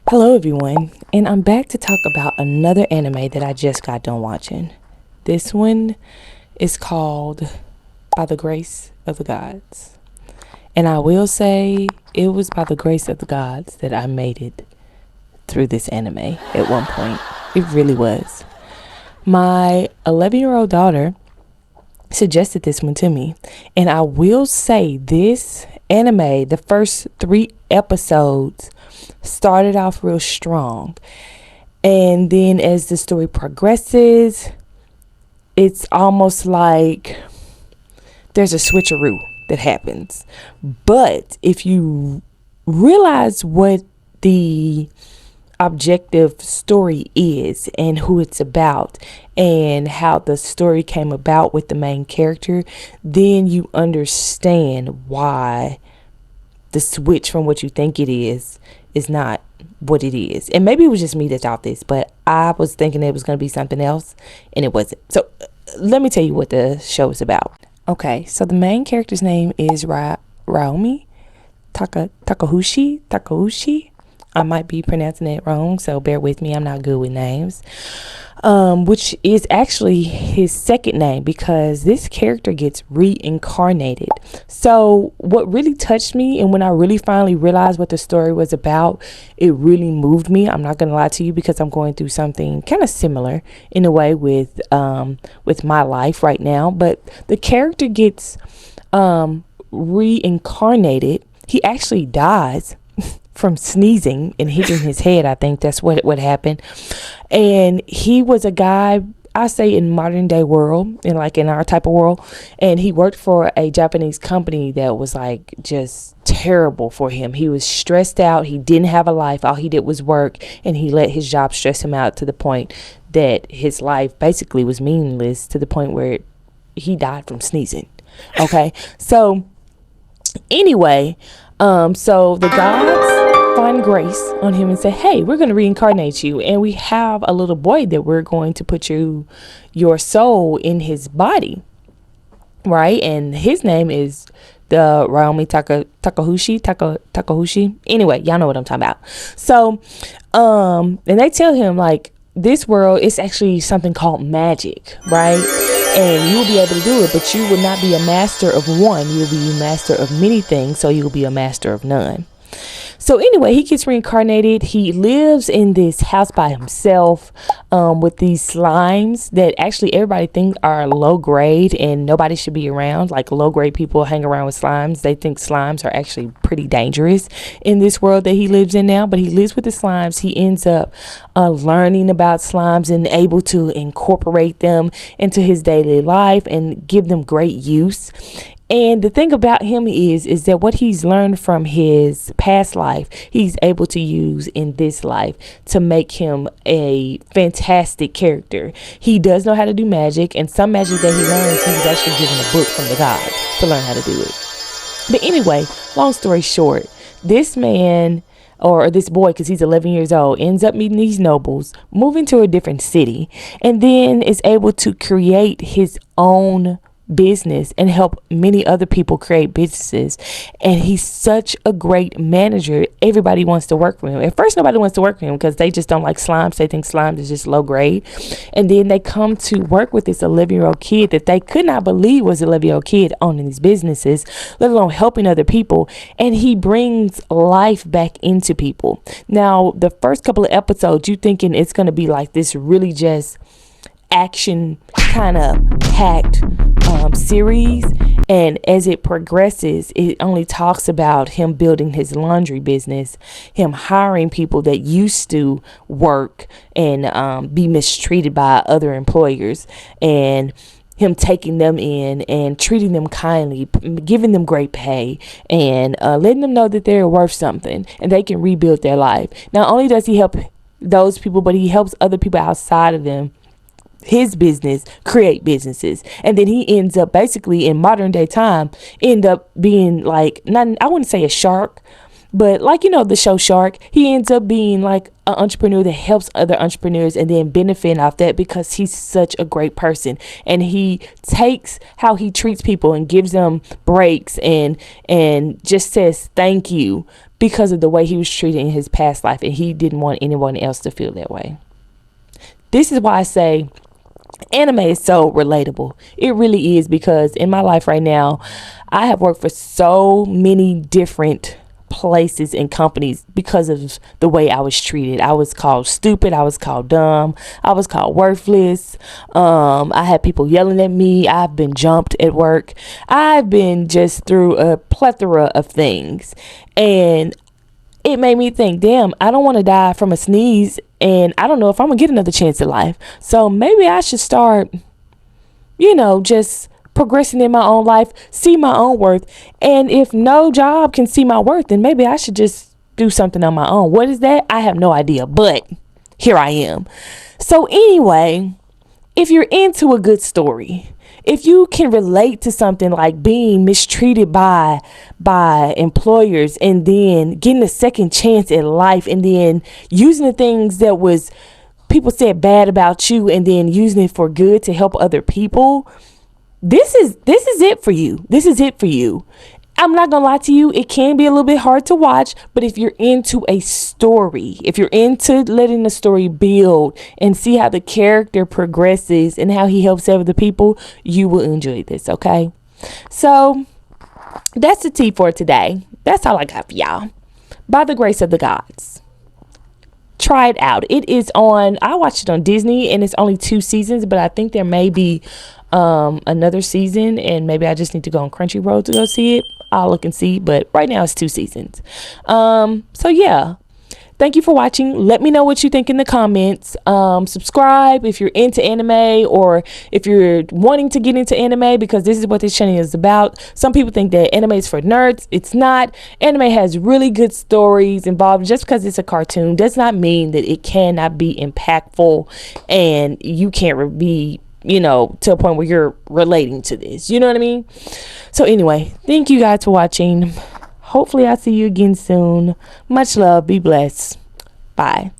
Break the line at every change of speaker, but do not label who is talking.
Hello, everyone, and I'm back to talk about another anime that I just got done watching. This one is called By the Grace of the Gods. And I will say it was by the grace of the gods that I made it through this anime at one point. It really was. My 11-year-old daughter suggested this one to me, and I will say this anime, the first 3 episodes, started off real strong, and then as the story progresses, it's almost like there's a switcheroo that happens. But if you realize what the objective story is and who it's about and how the story came about with the main character, then you understand why the switch from what you think it is not what it is. And maybe it was just me that thought this, but I was thinking it was going to be something else, and it wasn't. So let me tell you what the show is about. Okay, so the main character's name is Raomi Takauchi. I might be pronouncing it wrong, so bear with me. I'm not good with names. Which is actually his second name, because this character gets reincarnated. So what really touched me, and when I really finally realized what the story was about, it really moved me. I'm not gonna lie to you, because I'm going through something kind of similar in a way with my life right now. But the character gets reincarnated. He actually dies from sneezing and hitting his head. I think that's what happened. And he was a guy, I say, in modern day world, in our type of world, and he worked for a Japanese company that was like just terrible for him. He was stressed out. He didn't have a life. All he did was work, and he let his job stress him out to the point that his life basically was meaningless, to the point where he died from sneezing. Okay. So anyway, so the gods find grace on him and say, hey, we're going to reincarnate you, and we have a little boy that we're going to put your soul in his body, right? And his name is the Raomi Takauchi. Anyway, y'all know what I'm talking about. So and they tell him, like, this world is actually something called magic, right? And you will be able to do it, but you will not be a master of one. You will be a master of many things, so you will be a master of none. So anyway, he gets reincarnated. He lives in this house by himself, with these slimes that actually everybody think are low grade and nobody should be around. Like, low grade people hang around with slimes. They think slimes are actually pretty dangerous in this world that he lives in now. But he lives with the slimes. He ends up learning about slimes and able to incorporate them into his daily life and give them great use. And the thing about him is that what he's learned from his past life, he's able to use in this life to make him a fantastic character. He does know how to do magic, and some magic that he learns, he was actually given a book from the gods to learn how to do it. But anyway, long story short, this man, or this boy, because he's 11 years old, ends up meeting these nobles, moving to a different city, and then is able to create his own business and help many other people create businesses. And he's such a great manager. Everybody wants to work for him. At first, nobody wants to work for him because they just don't like slimes. They think slimes is just low grade. And then they come to work with this 11-year-old kid that they could not believe was an 11-year-old kid owning these businesses, let alone helping other people. And he brings life back into people. Now, the first couple of episodes, you thinking it's going to be like this really just action kind of packed series, and as it progresses, it only talks about him building his laundry business, him hiring people that used to work and be mistreated by other employers, and him taking them in and treating them kindly, giving them great pay, and letting them know that they're worth something and they can rebuild their life. Not only does he help those people, but he helps other people outside of them, his business, create businesses. And then he ends up basically in modern day time end up being like, not, I wouldn't say a shark, But like, the show Shark, he ends up being like an entrepreneur that helps other entrepreneurs and then benefiting off that because he's such a great person. And he takes how he treats people and gives them breaks and just says thank you because of the way he was treated in his past life. And he didn't want anyone else to feel that way. This is why I say anime is so relatable. It really is, because in my life right now, I have worked for so many different places and companies because of the way I was treated. I was called stupid. I was called dumb. I was called worthless. I had people yelling at me. I've been jumped at work. I've been just through a plethora of things. And it made me think, damn, I don't want to die from a sneeze. And I don't know if I'm going to get another chance at life. So maybe I should start, just progressing in my own life, see my own worth. And if no job can see my worth, then maybe I should just do something on my own. What is that? I have no idea, but here I am. So anyway, if you're into a good story, if you can relate to something like being mistreated by employers and then getting a second chance at life and then using the things that was people said bad about you and then using it for good to help other people, this is it for you. This is it for you. I'm not gonna lie to you, it can be a little bit hard to watch, but if you're into a story, if you're into letting the story build and see how the character progresses and how he helps other people, you will enjoy this, okay? So that's the tea for today. That's all I got for y'all. By the grace of the gods, try it out. It is on, I watched it on Disney and it's only 2 seasons, but I think there may be another season and maybe I just need to go on Crunchyroll to go see it. I'll look and see, but right now it's 2 seasons. So yeah, thank you for watching. Let me know what you think in the comments. Subscribe if you're into anime or if you're wanting to get into anime, because this is what this channel is about. Some people think that anime is for nerds. It's not. Anime has really good stories involved. Just because it's a cartoon does not mean that it cannot be impactful and you can't be to a point where you're relating to this. You know what I mean? So anyway, thank you guys for watching. Hopefully I'll see you again soon. Much love. Be blessed. Bye.